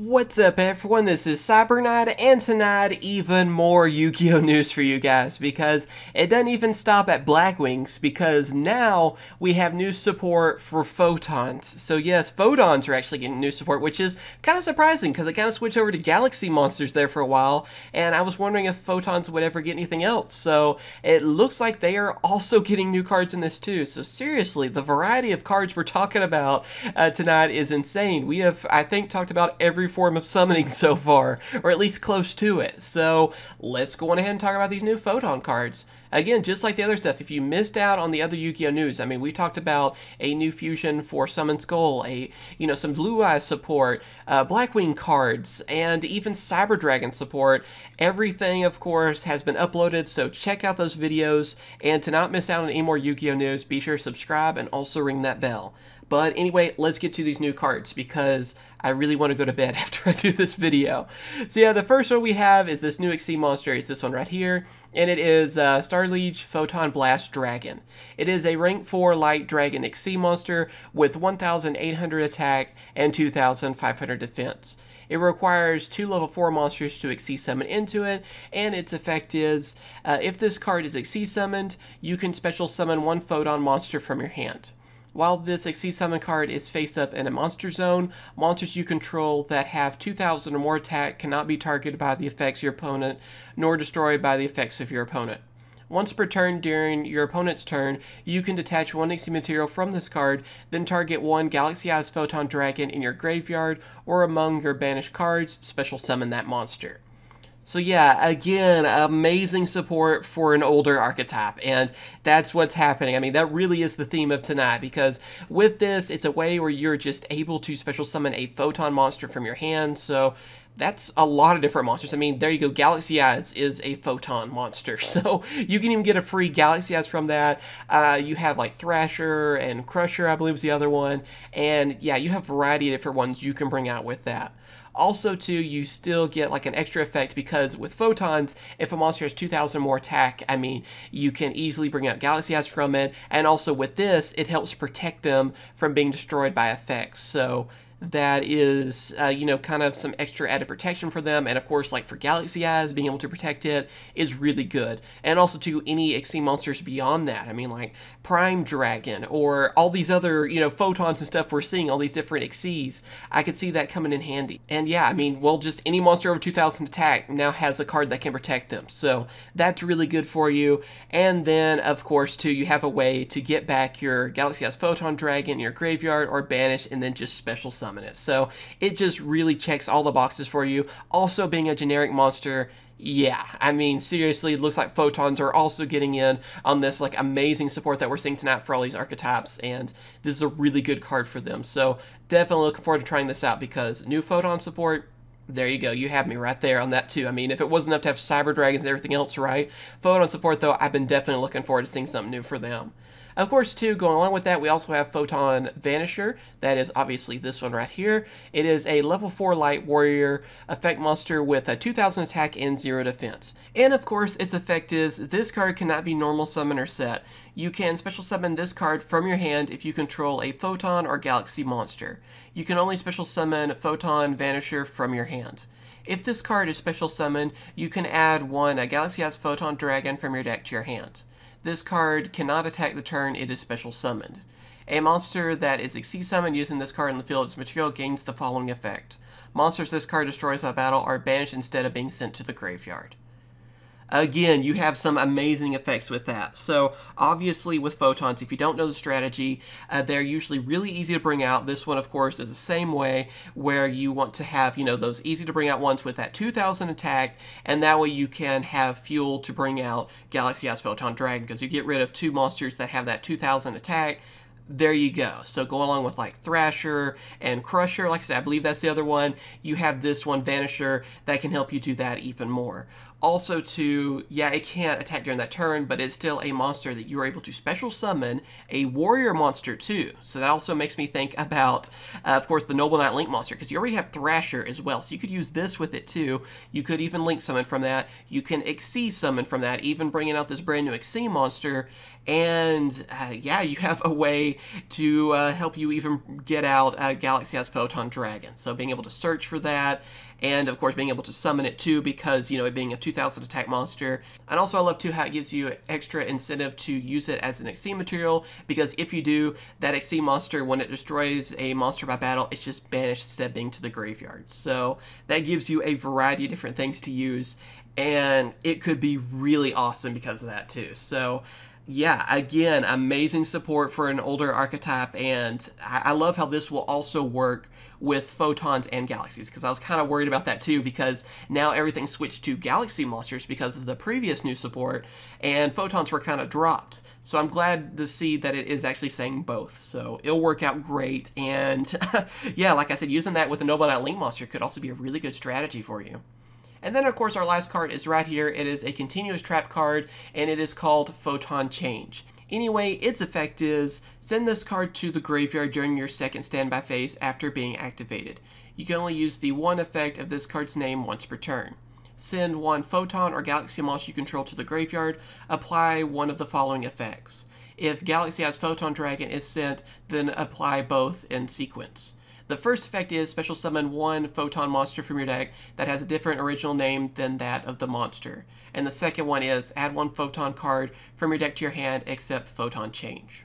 What's up everyone, this is CyberKnight, and tonight even more Yu-Gi-Oh news for you guys, because it doesn't even stop at Blackwings, because now we have new support for Photons. So yes, Photons are actually getting new support, which is kind of surprising, because it kind of switched over to Galaxy monsters there for a while, and I was wondering if Photons would ever get anything else. So it looks like they are also getting new cards in this too. So seriously, the variety of cards we're talking about tonight is insane. We have, I think, talked about every form of summoning so far, or at least close to it. So let's go on ahead and talk about these new Photon cards. Again, just like the other stuff, if you missed out on the other Yu-Gi-Oh news, I mean, we talked about a new fusion for Summon Skull, some Blue Eyes support, Blackwing cards, and even Cyber Dragon support. Everything, of course, has been uploaded, so check out those videos. And to not miss out on any more Yu-Gi-Oh news, be sure to subscribe and also ring that bell. But anyway, let's get to these new cards, because I really want to go to bed after I do this video. So yeah, the first one we have is this new XC monster. It's this one right here, and it is Starliege Photon Blast Dragon. It is a rank 4 light dragon XC monster with 1,800 attack and 2,500 defense. It requires 2 level 4 monsters to XC summon into it, and its effect is, if this card is XC summoned, you can special summon 1 Photon monster from your hand. While this XC Summon card is face up in a monster zone, monsters you control that have 2,000 or more attack cannot be targeted by the effects of your opponent, nor destroyed by the effects of your opponent. Once per turn during your opponent's turn, you can detach 1 XC material from this card, then target 1 Galaxy-Eyes Photon Dragon in your graveyard or among your banished cards, special summon that monster. So yeah, again, amazing support for an older archetype, and that's what's happening. I mean, that really is the theme of tonight, because with this, it's a way where you're just able to special summon a Photon monster from your hand, so that's a lot of different monsters. I mean, there you go, Galaxy Eyes is a Photon monster, so you can even get a free Galaxy Eyes from that. You have like Thrasher and Crusher, I believe is the other one, and yeah, you have a variety of different ones you can bring out with that. Also, too, you still get like an extra effect, because with Photons, if a monster has 2,000 more attack, I mean, you can easily bring out Galaxy Eyes from it, and also with this, it helps protect them from being destroyed by effects. So that is, kind of some extra added protection for them. And of course, like for Galaxy Eyes, being able to protect it is really good. And also to any XC monsters beyond that. I mean, like Prime Dragon or all these other, Photons and stuff we're seeing, all these different XCs. I could see that coming in handy. And yeah, I mean, well, just any monster over 2,000 attack now has a card that can protect them. So that's really good for you. And then, of course, too, you have a way to get back your Galaxy Eyes Photon Dragon in your graveyard or banish, and then just special summon it. So it just really checks all the boxes for you. Also, being a generic monster, yeah, I mean, seriously, it looks like Photons are also getting in on this like amazing support that we're seeing tonight for all these archetypes, and this is a really good card for them. So definitely looking forward to trying this out, because new Photon support, there you go, you have me right there on that too. I mean, if it wasn't enough to have Cyber Dragons and everything else, right? Photon support, though, I've been definitely looking forward to seeing something new for them. Of course, too, going along with that, we also have Photon Vanisher. That is obviously this one right here. It is a level 4 light warrior effect monster with a 2,000 attack and 0 defense. And of course, its effect is this card cannot be normal summon or set. You can special summon this card from your hand if you control a Photon or Galaxy monster. You can only special summon Photon Vanisher from your hand. If this card is special summoned, you can add a Galaxy-Eyes Photon Dragon from your deck to your hand. This card cannot attack the turn it is special summoned. A monster that is XC summoned using this card in the field as material gains the following effect. Monsters this card destroys by battle are banished instead of being sent to the graveyard. Again, you have some amazing effects with that. So obviously with Photons, if you don't know the strategy, they're usually really easy to bring out. This one, of course, is the same way, where you want to have, those easy to bring out ones with that 2,000 attack, and that way you can have fuel to bring out Galaxy Eyes Photon Dragon, because you get rid of 2 monsters that have that 2,000 attack. There you go. So going along with like Thrasher and Crusher, like I said, I believe that's the other one, you have this one, Vanisher, that can help you do that even more. Also too, yeah, it can't attack during that turn, but it's still a monster that you're able to special summon a warrior monster too. So that also makes me think about, of course, the Noble Knight Link monster, because you already have Thrasher as well, so you could use this with it too. You could even Link summon from that. You can Xyz summon from that, even bringing out this brand new Xyz monster. And yeah, you have a way to help you even get out Galaxy has Photon Dragon. So being able to search for that, and of course being able to summon it too, because, you know, it being a 2000 attack monster. And also I love too how it gives you extra incentive to use it as an Xyz material, because if you do, that Xyz monster, when it destroys a monster by battle, it's just banished instead of being to the graveyard. So that gives you a variety of different things to use, and it could be really awesome because of that too. So yeah, again, amazing support for an older archetype, and I love how this will also work with photons and galaxies, because I was kind of worried about that too, because now everything switched to galaxy monsters because of the previous new support, and photons were kind of dropped. So I'm glad to see that it is actually saying both, so it'll work out great. And yeah, like I said, using that with a Noble Knight Link monster could also be a really good strategy for you. And then, of course, our last card is right here. It is a continuous trap card, and it is called Photon Change. Anyway, its effect is, send this card to the graveyard during your second standby phase after being activated. You can only use the one effect of this card's name once per turn. Send one Photon or Galaxy monster you control to the graveyard. Apply one of the following effects. If Galaxy has Photon Dragon is sent, then apply both in sequence. The first effect is special summon one Photon monster from your deck that has a different original name than that of the monster. And the second one is add one Photon card from your deck to your hand except Photon Change.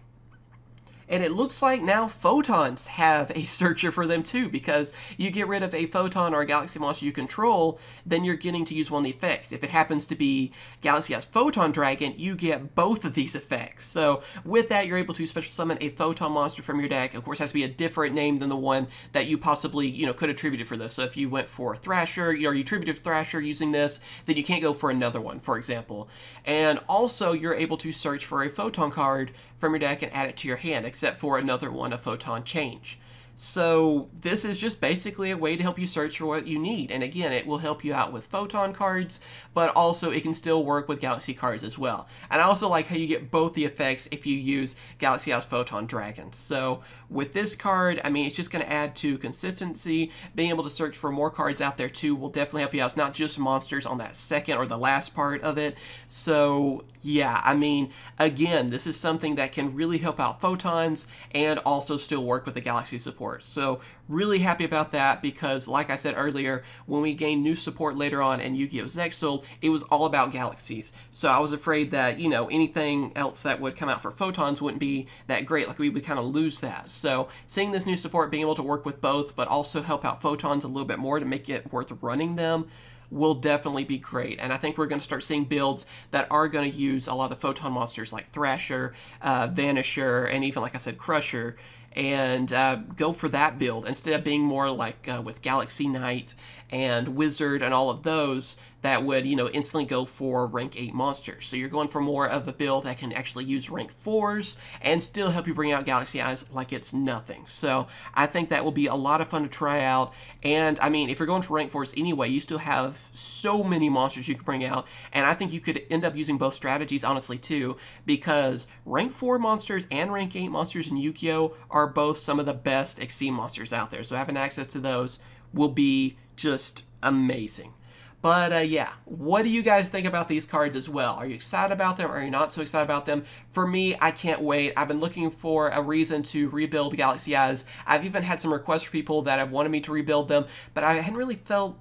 And it looks like now photons have a searcher for them too, because you get rid of a photon or a galaxy monster you control, then you're getting to use one of the effects. If it happens to be Galaxy has Photon Dragon, you get both of these effects. So with that, you're able to special summon a photon monster from your deck. Of course, it has to be a different name than the one that you possibly, could attribute it for this. So if you went for Thrasher, or you attributed Thrasher using this, then you can't go for another one, for example. And also, you're able to search for a photon card from your deck and add it to your hand, except for another one, a Photon Change. So this is just basically a way to help you search for what you need. And again, it will help you out with Photon cards, but also it can still work with Galaxy cards as well. And I also like how you get both the effects if you use Galaxy has Photon Dragon. So with this card, I mean, it's just going to add to consistency. Being able to search for more cards out there too will definitely help you out. It's not just monsters on that second or the last part of it. So yeah, I mean, again, this is something that can really help out photons and also still work with the Galaxy support. So really happy about that, because like I said earlier, when we gained new support later on in Yu-Gi-Oh! Zexal, it was all about galaxies. So I was afraid that, anything else that would come out for photons wouldn't be that great, like we would kind of lose that. So seeing this new support, being able to work with both, but also help out photons a little bit more to make it worth running them, will definitely be great. And I think we're going to start seeing builds that are going to use a lot of the photon monsters like Thrasher, Vanisher, and even, like I said, Crusher, and go for that build instead of being more like with Galaxy Knight and Wizard and all of those that would, instantly go for rank 8 monsters. So you're going for more of a build that can actually use rank 4s and still help you bring out Galaxy Eyes like it's nothing. So I think that will be a lot of fun to try out. And I mean, if you're going for rank 4s anyway, you still have so many monsters you could bring out. And I think you could end up using both strategies, honestly, too, because rank 4 monsters and rank 8 monsters in Yu-Gi-Oh! Are both some of the best Xyz monsters out there. So having access to those will be just amazing. But yeah, what do you guys think about these cards as well? Are you excited about them? Or are you not so excited about them? For me, I can't wait. I've been looking for a reason to rebuild Galaxy Eyes. I've even had some requests for people that have wanted me to rebuild them, but I hadn't really felt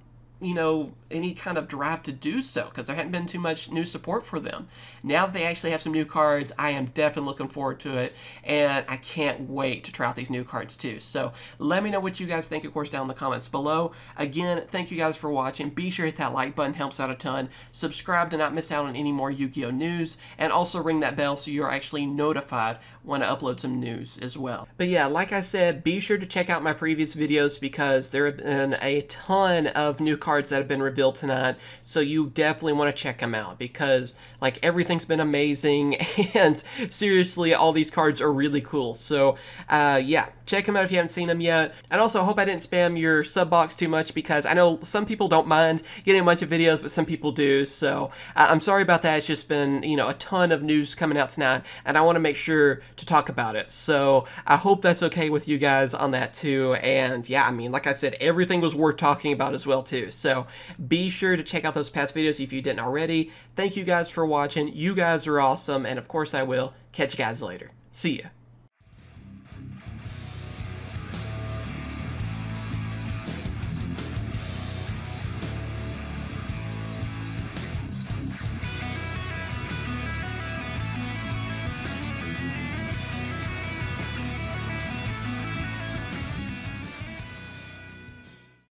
any kind of drive to do so, because there hadn't been too much new support for them. Now that they actually have some new cards, I am definitely looking forward to it, and I can't wait to try out these new cards too. So let me know what you guys think, of course, down in the comments below. Again, thank you guys for watching. Be sure to hit that like button, helps out a ton. Subscribe to not miss out on any more Yu-Gi-Oh! News, and also ring that bell so you're actually notified when I upload some news as well. But yeah, like I said, be sure to check out my previous videos, because there have been a ton of new cards that have been revealed tonight, so you definitely want to check them out, because like everything's been amazing, and seriously, all these cards are really cool. So yeah, check them out if you haven't seen them yet. And also, I hope I didn't spam your sub box too much, because I know some people don't mind getting a bunch of videos, but some people do. So I'm sorry about that. It's just been, you know, a ton of news coming out tonight, and I want to make sure to talk about it. So I hope that's okay with you guys on that too. And yeah, I mean, like I said, everything was worth talking about as well too. So be sure to check out those past videos if you didn't already. Thank you guys for watching. You guys are awesome, and of course I will catch you guys later. See ya.